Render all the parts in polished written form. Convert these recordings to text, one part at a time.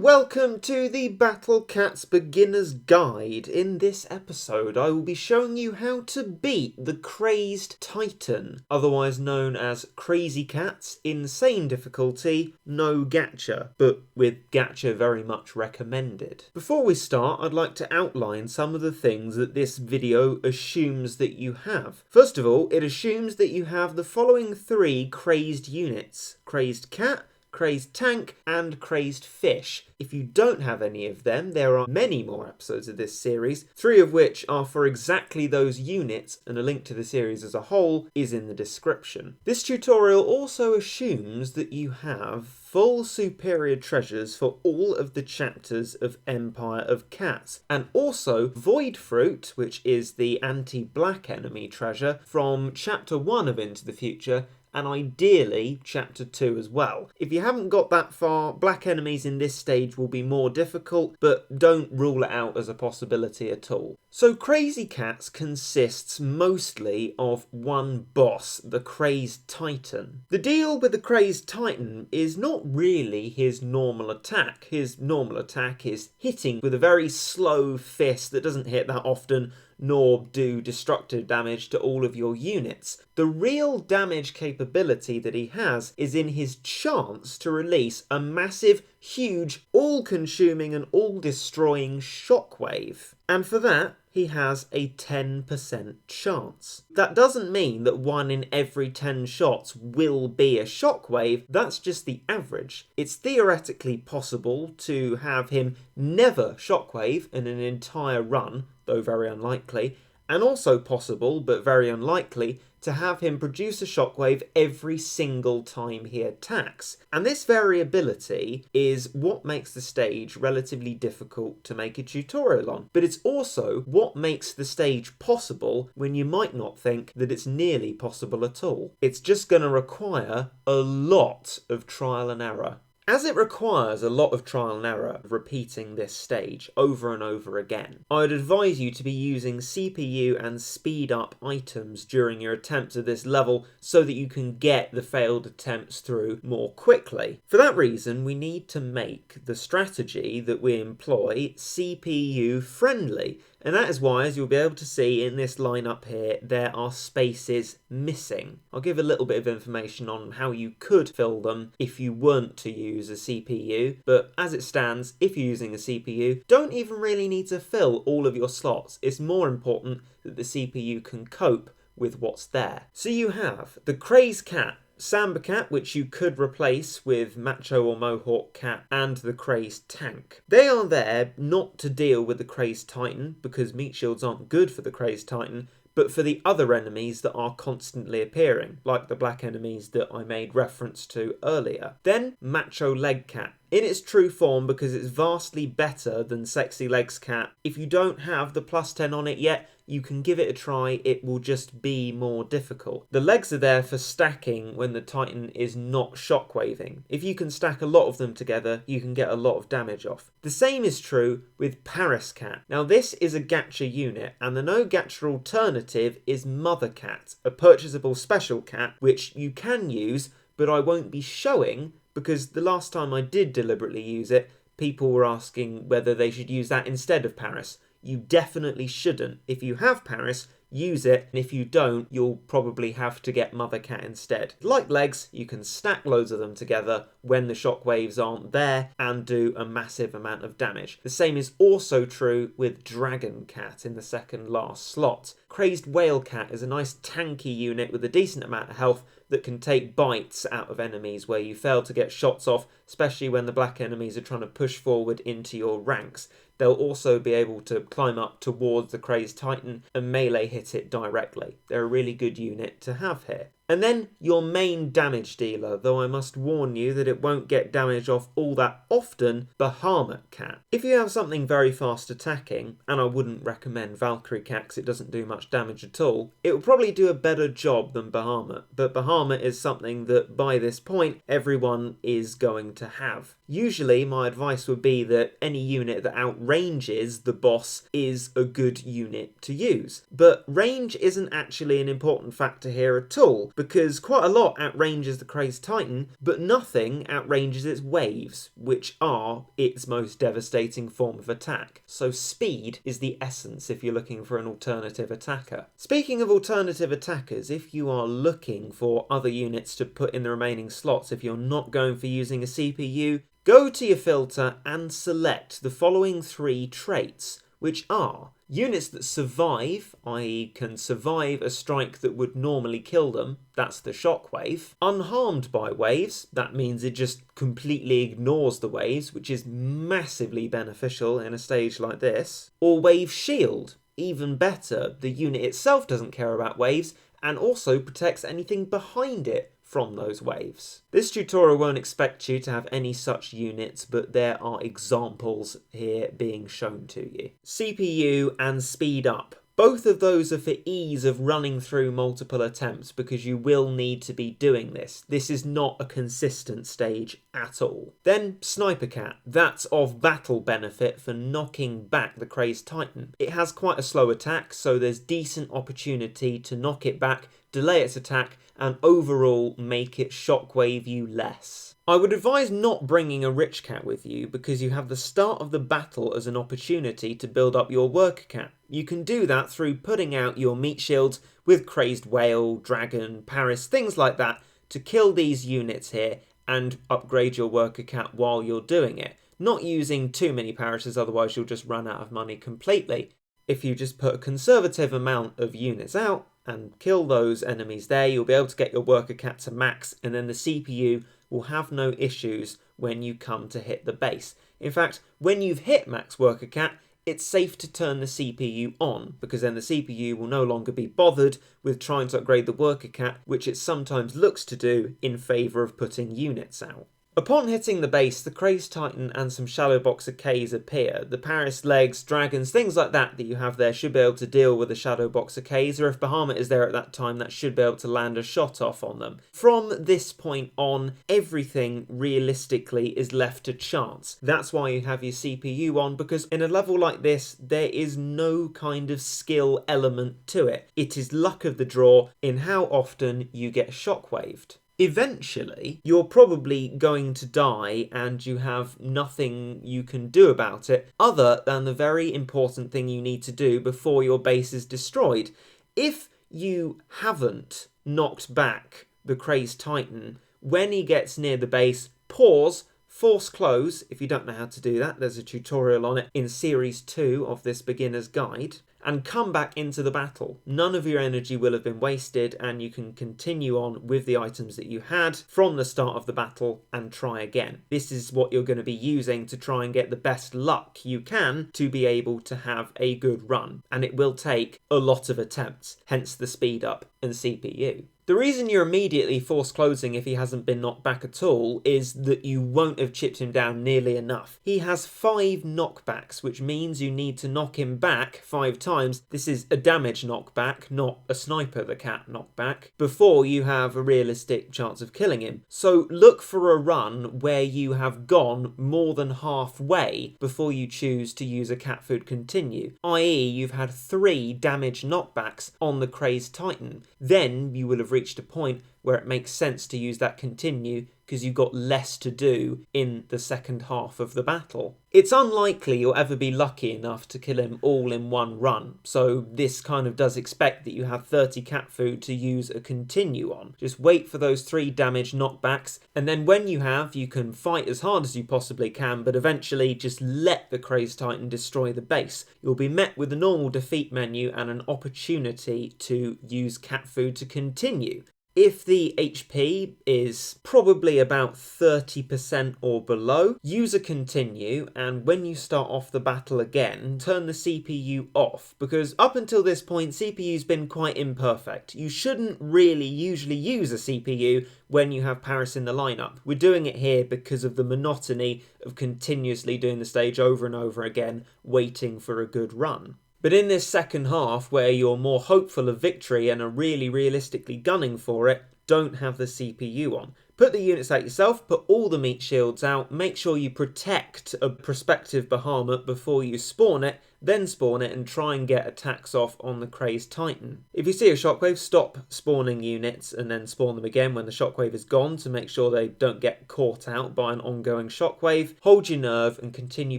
Welcome to the Battle Cats Beginner's Guide. In this episode, I will be showing you how to beat the Crazed Titan, otherwise known as Crazy Cats, Insane Difficulty, No Gacha, but with gacha very much recommended. Before we start, I'd like to outline some of the things that this video assumes that you have. First of all, it assumes that you have the following three crazed units: Crazed Cat, Crazed Tank, and Crazed Fish. If you don't have any of them, there are many more episodes of this series, 3 of which are for exactly those units, and a link to the series as a whole is in the description. This tutorial also assumes that you have full superior treasures for all of the chapters of Empire of Cats, and also Void Fruit, which is the anti-black enemy treasure from chapter 1 of Into the Future, and ideally chapter 2 as well. If you haven't got that far, black enemies in this stage will be more difficult, but don't rule it out as a possibility at all. So Crazy Cats consists mostly of one boss, the Crazed Titan. The deal with the Crazed Titan is not really his normal attack. His normal attack is hitting with a very slow fist that doesn't hit that often, nor do destructive damage to all of your units. The real damage capability that he has is in his chance to release a massive, huge, all-consuming and all-destroying shockwave. And for that, he has a 10% chance. That doesn't mean that 1 in every 10 shots will be a shockwave, that's just the average. It's theoretically possible to have him never shockwave in an entire run, though very unlikely, and also possible, but very unlikely, to have him produce a shockwave every single time he attacks. And this variability is what makes the stage relatively difficult to make a tutorial on. But it's also what makes the stage possible when you might not think that it's nearly possible at all. It's just going to require a lot of trial and error. As it requires a lot of trial and error of repeating this stage over and over again, I'd advise you to be using CPU and speed up items during your attempts at this level so that you can get the failed attempts through more quickly. For that reason, we need to make the strategy that we employ CPU friendly. And that is why, as you'll be able to see in this line up here, there are spaces missing. I'll give a little bit of information on how you could fill them if you weren't to use a CPU, but as it stands, if you're using a CPU, don't even really need to fill all of your slots. It's more important that the CPU can cope with what's there. So you have the Crazed Cat, Samba Cat, which you could replace with Macho or Mohawk Cat, and the Crazed Tank. They are there not to deal with the Crazed Titan, because meat shields aren't good for the Crazed Titan, but for the other enemies that are constantly appearing, like the black enemies that I made reference to earlier. Then Macho Leg Cat, in its true form because it's vastly better than Sexy Legs Cat. If you don't have the +10 on it yet, you can give it a try, it will just be more difficult. The legs are there for stacking when the Titan is not shockwaving. If you can stack a lot of them together, you can get a lot of damage off. The same is true with Paris Cat. Now this is a gacha unit, and the no gacha alternative is Mother Cat, a purchasable special cat, which you can use, but I won't be showing, because the last time I did deliberately use it, people were asking whether they should use that instead of Paris. You definitely shouldn't. If you have Paris, use it, and if you don't, you'll probably have to get Mother Cat instead. Like legs, you can stack loads of them together when the shockwaves aren't there and do a massive amount of damage. The same is also true with Dragon Cat in the second last slot. Crazed Whale Cat is a nice tanky unit with a decent amount of health that can take bites out of enemies where you fail to get shots off, especially when the black enemies are trying to push forward into your ranks. They'll also be able to climb up towards the Crazed Titan and melee hit it directly. They're a really good unit to have here. And then your main damage dealer, though I must warn you that it won't get damage off all that often, Bahamut Cat. If you have something very fast attacking, and I wouldn't recommend Valkyrie Cat because it doesn't do much damage at all, it will probably do a better job than Bahamut, but Bahamut is something that by this point everyone is going to have. Usually my advice would be that any unit that outranges the boss is a good unit to use, but range isn't actually an important factor here at all, because quite a lot outranges the Crazed Titan, but nothing outranges its waves, which are its most devastating form of attack. So speed is the essence if you're looking for an alternative attacker. Speaking of alternative attackers, if you are looking for other units to put in the remaining slots, if you're not going for using a CPU, go to your filter and select the following 3 traits, which are units that survive, i.e. can survive a strike that would normally kill them, that's the shockwave. Unharmed by waves, that means it just completely ignores the waves, which is massively beneficial in a stage like this. Or wave shield, even better, the unit itself doesn't care about waves and also protects anything behind it from those waves. This tutorial won't expect you to have any such units, but there are examples here being shown to you. CPU and speed up. Both of those are for ease of running through multiple attempts because you will need to be doing this. This is not a consistent stage at all. Then Sniper Cat. That's of battle benefit for knocking back the Crazed Titan. It has quite a slow attack, so there's decent opportunity to knock it back, delay its attack, and overall make it shockwave you less. I would advise not bringing a Rich Cat with you because you have the start of the battle as an opportunity to build up your Worker Cat. You can do that through putting out your meat shields with Crazed Whale, Dragon, Paris, things like that to kill these units here and upgrade your Worker Cat while you're doing it. Not using too many Parises, otherwise you'll just run out of money completely. If you just put a conservative amount of units out and kill those enemies there, you'll be able to get your Worker Cat to max, and then the CPU will have no issues when you come to hit the base. In fact, when you've hit max Worker Cat, it's safe to turn the CPU on, because then the CPU will no longer be bothered with trying to upgrade the Worker Cat, which it sometimes looks to do in favour of putting units out. Upon hitting the base, the Crazed Titan and some Shadow Boxer Ks appear. The Paris legs, dragons, things like that you have there should be able to deal with the Shadow Boxer Ks, or if Bahamut is there at that time, that should be able to land a shot off on them. From this point on, everything realistically is left to chance. That's why you have your CPU on, because in a level like this, there is no kind of skill element to it. It is luck of the draw in how often you get shockwaved. Eventually, you're probably going to die and you have nothing you can do about it other than the very important thing you need to do before your base is destroyed. If you haven't knocked back the Crazed Titan, when he gets near the base, pause, force close. If you don't know how to do that, there's a tutorial on it in Series 2 of this beginner's guide. And come back into the battle. None of your energy will have been wasted and you can continue on with the items that you had from the start of the battle and try again. This is what you're going to be using to try and get the best luck you can to be able to have a good run. And it will take a lot of attempts, hence the speed up and CPU. The reason you're immediately force closing if he hasn't been knocked back at all is that you won't have chipped him down nearly enough. He has 5 knockbacks, which means you need to knock him back 5 times. This is a damage knockback, not a Sniper the Cat knockback, before you have a realistic chance of killing him. So look for a run where you have gone more than halfway before you choose to use a catfood continue, i.e. you've had 3 damage knockbacks on the Crazed Titan. Then you will have reached a point where it makes sense to use that continue because you've got less to do in the second half of the battle. It's unlikely you'll ever be lucky enough to kill him all in one run, so this kind of does expect that you have 30 cat food to use a continue on. Just wait for those 3 damage knockbacks, and then when you have, you can fight as hard as you possibly can, but eventually just let the Crazed Titan destroy the base. You'll be met with the normal defeat menu and an opportunity to use cat food to continue. If the HP is probably about 30% or below, use a continue, and when you start off the battle again, turn the CPU off, because up until this point, CPU's been quite imperfect. You shouldn't really usually use a CPU when you have Paris in the lineup. We're doing it here because of the monotony of continuously doing the stage over and over again, waiting for a good run. But in this second half, where you're more hopeful of victory and are really realistically gunning for it, don't have the CPU on. Put the units out yourself, put all the meat shields out, make sure you protect a prospective Bahamut before you spawn it, then spawn it and try and get attacks off on the Crazed Titan. If you see a shockwave, stop spawning units and then spawn them again when the shockwave is gone to make sure they don't get caught out by an ongoing shockwave. Hold your nerve and continue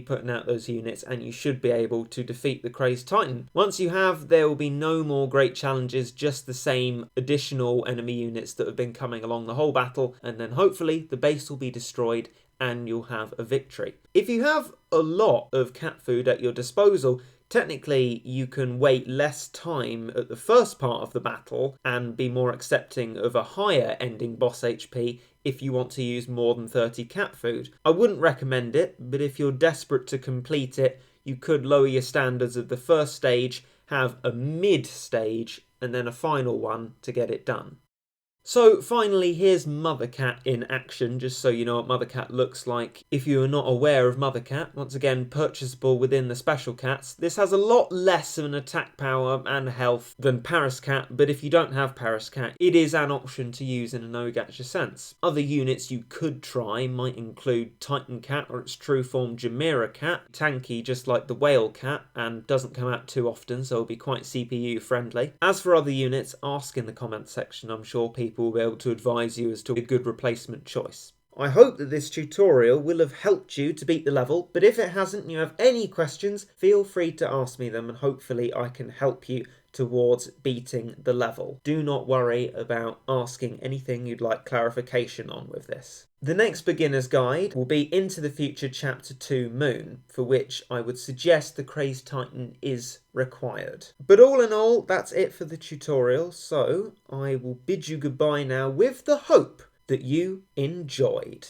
putting out those units, and you should be able to defeat the Crazed Titan. Once you have, there will be no more great challenges, just the same additional enemy units that have been coming along the whole battle, and then hopefully the base will be destroyed and you'll have a victory. If you have a lot of cat food at your disposal, technically you can wait less time at the first part of the battle and be more accepting of a higher ending boss HP if you want to use more than 30 cat food. I wouldn't recommend it, but if you're desperate to complete it, you could lower your standards at the first stage, have a mid stage, and then a final one to get it done. So finally, here's Mother Cat in action, just so you know what Mother Cat looks like. If you are not aware of Mother Cat, once again purchasable within the special cats, this has a lot less of an attack power and health than Paris Cat, but if you don't have Paris Cat, it is an option to use in a no gacha sense. Other units you could try might include Titan Cat or its true form Jamira Cat, tanky just like the Whale Cat and doesn't come out too often, so it'll be quite CPU friendly. As for other units, ask in the comments section, I'm sure people will be able to advise you as to a good replacement choice. I hope that this tutorial will have helped you to beat the level, but if it hasn't and you have any questions, feel free to ask me them and hopefully I can help you towards beating the level. Do not worry about asking anything you'd like clarification on with this. The next beginner's guide will be Into the Future Chapter 2 Moon, for which I would suggest the Crazed Titan is required. But all in all, that's it for the tutorial, so I will bid you goodbye now with the hope that you enjoyed.